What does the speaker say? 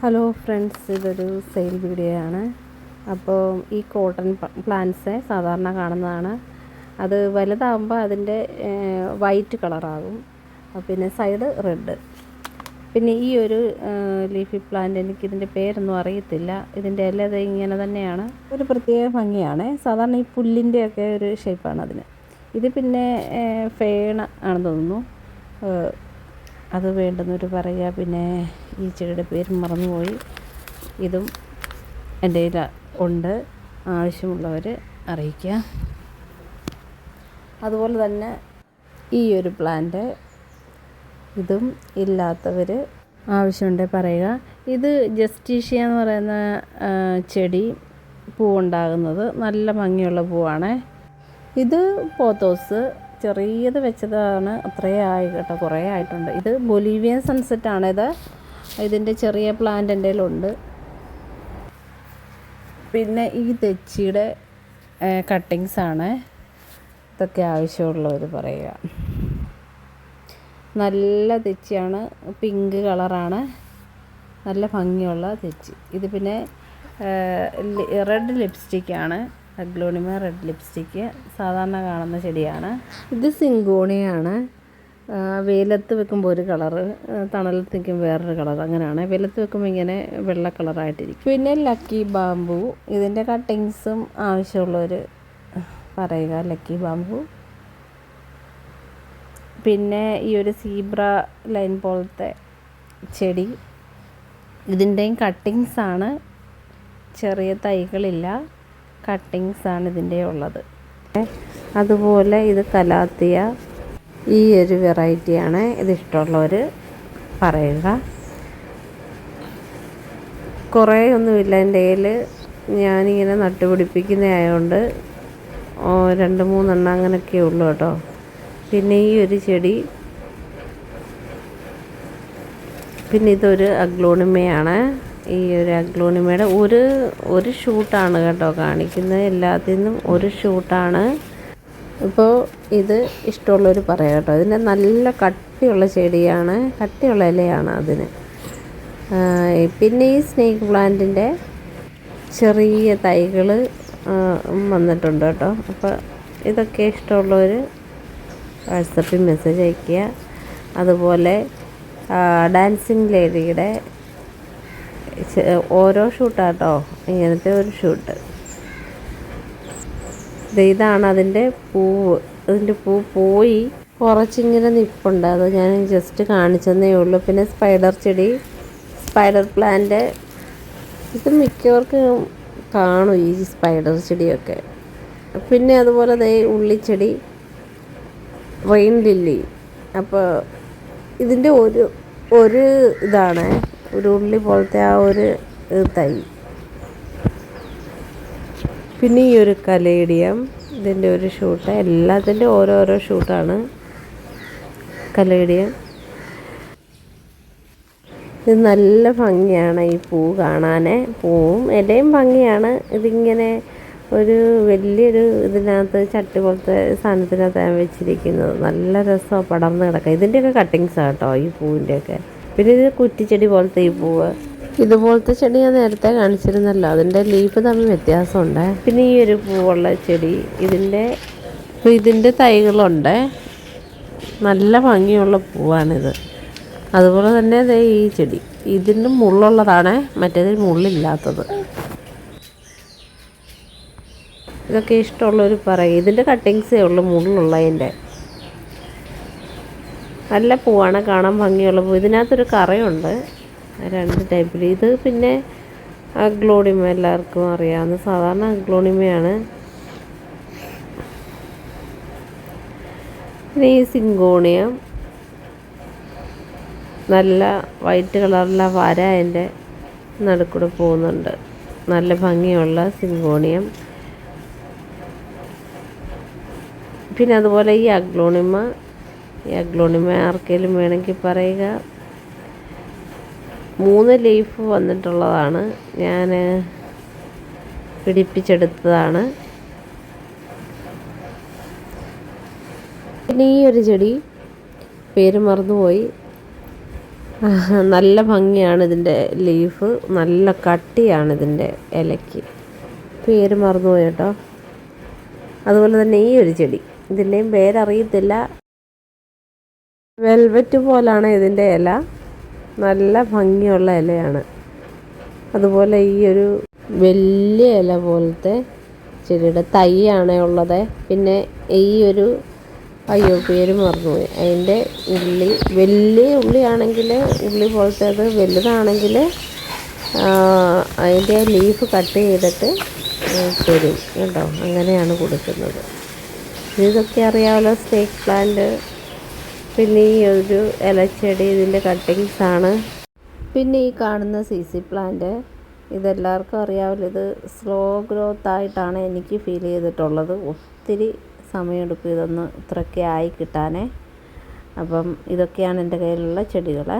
Hello friends, ഇതൊരു sale video ആണ്. അപ്പോൾ ഈ കോട്ടൺ പ്ലാന്റ്സ് സാധാരണ കാണുന്നതാണ്. അത് വലുതാകുമ്പോൾ അതിൻ്റെ വൈറ്റ് കളറാകും, പിന്നെ സൈഡ് റെഡ്. പിന്നെ ഈ ഒരു ലീഫി പ്ലാന്റ് എനിക്കിതിൻ്റെ പേരൊന്നും അറിയത്തില്ല. ഇതിൻ്റെ ഇല ഇങ്ങനെ തന്നെയാണ്, ഒരു പ്രത്യേക ഭംഗിയാണ്. സാധാരണ ഈ പുല്ലിൻ്റെയൊക്കെ ഒരു ഷേപ്പാണ് അതിന്. ഇത് പിന്നെ ഫേണ ആണെന്ന് തോന്നുന്നു, അത് വേണ്ടുന്നവർ പറയുക. പിന്നെ ഈ ചെടിയുടെ പേര് മറന്നുപോയി. ഇതും എൻ്റെ കയ്യിൽ ഉണ്ട്, ആവശ്യമുള്ളവർ അറിയിക്കുക. അതുപോലെ തന്നെ ഈ ഒരു പ്ലാന്റ്, ഇതും ഇല്ലാത്തവർ ആവശ്യമുണ്ടെങ്കിൽ പറയുക. ഇത് ജസ്റ്റീഷ്യ എന്ന് പറയുന്ന ചെടി പൂവുണ്ടാകുന്നത് നല്ല ഭംഗിയുള്ള പൂവാണ്. ഇത് പോത്തോസ് ചെറിയത് വെച്ചതാണ്, അത്രയേ ആയി കേട്ടോ, കുറേ ആയിട്ടുണ്ട്. ഇത് ബൊലീവിയൻ സൺസെറ്റാണിത്. ഇതിൻ്റെ ചെറിയ പ്ലാന്റ് എൻ്റെ കയ്യിലുണ്ട്. പിന്നെ ഈ തെച്ചിയുടെ കട്ടിങ്സാണ്. ഇതൊക്കെ ആവശ്യമുള്ളവർ പറയുക. നല്ല തെച്ചിയാണ്, പിങ്ക് കളറാണ്, നല്ല ഭംഗിയുള്ള തെച്ചി. ഇത് പിന്നെ റെഡ് ലിപ്സ്റ്റിക്കാണ്, അഗ്ലോണിമ റെഡ് ലിപ്സ്റ്റിക്ക്, സാധാരണ കാണുന്ന ചെടിയാണ്. ഇത് സിങ്കോണിയാണ്. വെയിലത്ത് വെക്കുമ്പോൾ ഒരു കളറ്, തണലത്ത് നിൽക്കുമ്പോൾ വേറൊരു കളർ, അങ്ങനെയാണ്. വെയിലത്ത് വെക്കുമ്പോൾ ഇങ്ങനെ വെള്ള കളറായിട്ടിരിക്കും. പിന്നെ ലക്കി ബാമ്പു, ഇതിൻ്റെ കട്ടിങ്സും ആവശ്യമുള്ളവർ പറയുക. Lucky bamboo. പിന്നെ ഈ ഒരു സീബ്ര ലൈൻ പോലത്തെ ചെടി, ഇതിൻ്റെയും കട്ടിങ്സാണ്, ചെറിയ തൈകളില്ല, കട്ടിങ്സാണ് ഇതിൻ്റെ ഉള്ളത്. അതുപോലെ ഇത് കലാത്തിയ, ഈ ഒരു വെറൈറ്റിയാണ്. ഇതിഷ്ടമുള്ളവർ പറയുക. കുറേ ഒന്നുമില്ല എൻ്റെ കയ്യിൽ, ഞാനിങ്ങനെ നട്ടുപിടിപ്പിക്കുന്നതായതുകൊണ്ട് 2-3 എണ്ണം അങ്ങനെയൊക്കെ ഉള്ളൂ കേട്ടോ. പിന്നെ ഈ ഒരു ചെടി, പിന്നെ ഇതൊരു അഗ്ലോണിമയാണ്. ഈ ഒരു അഗ്ലോണിമയുടെ ഒരു ഷൂട്ടാണ് കേട്ടോ കാണിക്കുന്നത്, എല്ലാത്തിൽ നിന്നും ഒരു ഷൂട്ടാണ്. ഇപ്പോൾ ഇത് ഇഷ്ടമുള്ളവർ പറയാം കേട്ടോ. ഇതിൻ്റെ നല്ല കട്ടിയുള്ള ചെടിയാണ്, കട്ടിയുള്ള ഇലയാണ് അതിന്. പിന്നെ ഈ സ്നേക്ക് പ്ലാന്റിൻ്റെ ചെറിയ തൈകൾ വന്നിട്ടുണ്ട് കേട്ടോ. അപ്പോൾ ഇതൊക്കെ ഇഷ്ടമുള്ളവർ വാട്സപ്പിൽ മെസ്സേജ് അയയ്ക്കുക. അതുപോലെ ഡാൻസിങ് ലേഡിയുടെ ഓരോ ഷൂട്ടാട്ടോ, ഇങ്ങനത്തെ ഒരു ഷൂട്ട്. ഇതാണ് അതിൻ്റെ പൂവ്. അതിൻ്റെ പൂ പോയി കുറച്ചിങ്ങനെ നിൽപ്പുണ്ട്, അത് ഞാൻ ജസ്റ്റ് കാണിച്ചെന്നേ ഉള്ളൂ. പിന്നെ സ്പൈഡർ ചെടി, സ്പൈഡർ പ്ലാന്റ്, ഇത് മിക്കവർക്കും കാണും ഈ സ്പൈഡർ ചെടിയൊക്കെ. പിന്നെ അതുപോലെ ഉള്ളിച്ചെടി, റെയിൻ ലില്ലി. അപ്പോൾ ഇതിൻ്റെ ഒരു ഇതാണ്, ഒരു ഉള്ളി പോലത്തെ ആ ഒരു തൈ. പിന്നെ ഈ ഒരു കലേഡിയം, ഇതിൻ്റെ ഒരു ഷൂട്ട്, എല്ലാത്തിൻ്റെ ഓരോരോ ഷൂട്ടാണ്. കലേഡിയം, ഇത് നല്ല ഭംഗിയാണ് ഈ പൂ കാണാൻ. പൂവും ഇലയും ഭംഗിയാണ്. ഇതിങ്ങനെ ഒരു വലിയൊരു ഇതിനകത്ത് ചട്ടി പോലത്തെ സാധനത്തിനകത്ത് വെച്ചിരിക്കുന്നത്, നല്ല രസമാണ്, പടർന്ന് കിടക്കുക. ഇതിൻ്റെയൊക്കെ കട്ടിങ്സാണ് കേട്ടോ ഈ പൂവിൻ്റെയൊക്കെ. പിന്നെ ഇത് കുറ്റിച്ചെടി പോലത്തെ ഈ പൂവ്, ഇതുപോലത്തെ ചെടി ഞാൻ നേരത്തെ കാണിച്ചിരുന്നല്ലോ, അതിൻ്റെ ലീഫ് തമ്മിൽ വ്യത്യാസമുണ്ട്. പിന്നെ ഈ ഒരു പൂവുള്ള ചെടി, ഇതിൻ്റെ തൈകളുണ്ട്, നല്ല ഭംഗിയുള്ള പൂവാണിത്. അതുപോലെ തന്നെ ഈ ചെടി, ഇതിന് മുള്ളുള്ളതാണ്, മറ്റേതിൽ മുള്ളില്ലാത്തത്. ഇതൊക്കെ ഇഷ്ടമുള്ളവർ പറയും. ഇതിൻ്റെ കട്ടിങ്സേ ഉള്ളൂ മുള്ളുള്ളതിൻ്റെ. നല്ല പൂവാണ്, കാണാൻ ഭംഗിയുള്ള പൂ. ഇതിനകത്തൊരു കറയുണ്ട്, 2 ടൈപ്പിൽ. ഇത് പിന്നെ അഗ്ലോണിമ, എല്ലാവർക്കും അറിയാവുന്ന സാധാരണ അഗ്ലോണിമയാണ്. പിന്നെ ഈ സിങ്കോണിയം, നല്ല വൈറ്റ് കളറിലെ വര അതിൻ്റെ നടുക്കൂടെ പോകുന്നുണ്ട്, നല്ല ഭംഗിയുള്ള സിങ്കോണിയം. പിന്നെ അതുപോലെ ഈ അഗ്ലോണിമ ആർക്കെങ്കിലും വേണമെങ്കിൽ പറയുക. 3 ലീഫ് വന്നിട്ടുള്ളതാണ്, ഞാൻ പിടിപ്പിച്ചെടുത്തതാണ്. പിന്നെ ഈ ഒരു ചെടി പേര് മറന്നുപോയി, നല്ല ഭംഗിയാണ് ഇതിൻ്റെ ലീഫ്, നല്ല കട്ടിയാണ് ഇതിൻ്റെ ഇലയ്ക്ക്. പേര് മറന്നുപോയി കേട്ടോ. അതുപോലെ തന്നെ ഈ ഒരു ചെടി, ഇതിൻ്റെയും പേരറിയത്തില്ല. വെൽവെറ്റ് പോലാണ് ഇതിൻ്റെ ഇല, നല്ല ഭംഗിയുള്ള ഇലയാണ്. അതുപോലെ ഈ ഒരു വലിയ ഇല പോലത്തെ ചെടിയുടെ തൈയാണ് ഉള്ളത്. പിന്നെ ഈ ഒരു പേര് മറന്നുപോയി. അതിൻ്റെ ഉള്ളി, വലിയ ഉള്ളിയാണെങ്കിൽ ഉള്ളി പോലത്തെ, അത് വലുതാണെങ്കിൽ അതിൻ്റെ ലീഫ് കട്ട് ചെയ്തിട്ട് തരും കേട്ടോ. അങ്ങനെയാണ് കൊടുക്കുന്നത്. ഇതൊക്കെ അറിയാമല്ലോ, സ്നേക്ക് പ്ലാന്റ്. പിന്നെ ഈ ഒരു ഇലച്ചെടി, ഇതിൻ്റെ കട്ടിങ്സാണ്. പിന്നെ ഈ കാണുന്ന CC പ്ലാന്റ്, ഇതെല്ലാവർക്കും അറിയാമല്ലോ. ഇത് സ്ലോ ഗ്രോത്ത് ആയിട്ടാണ് എനിക്ക് ഫീൽ ചെയ്തിട്ടുള്ളത്. ഒത്തിരി സമയമെടുക്കും ഇതൊന്ന് ഇത്രയൊക്കെ ആയി കിട്ടാനേ. അപ്പം ഇതൊക്കെയാണ് എൻ്റെ കയ്യിലുള്ള ചെടികളെ.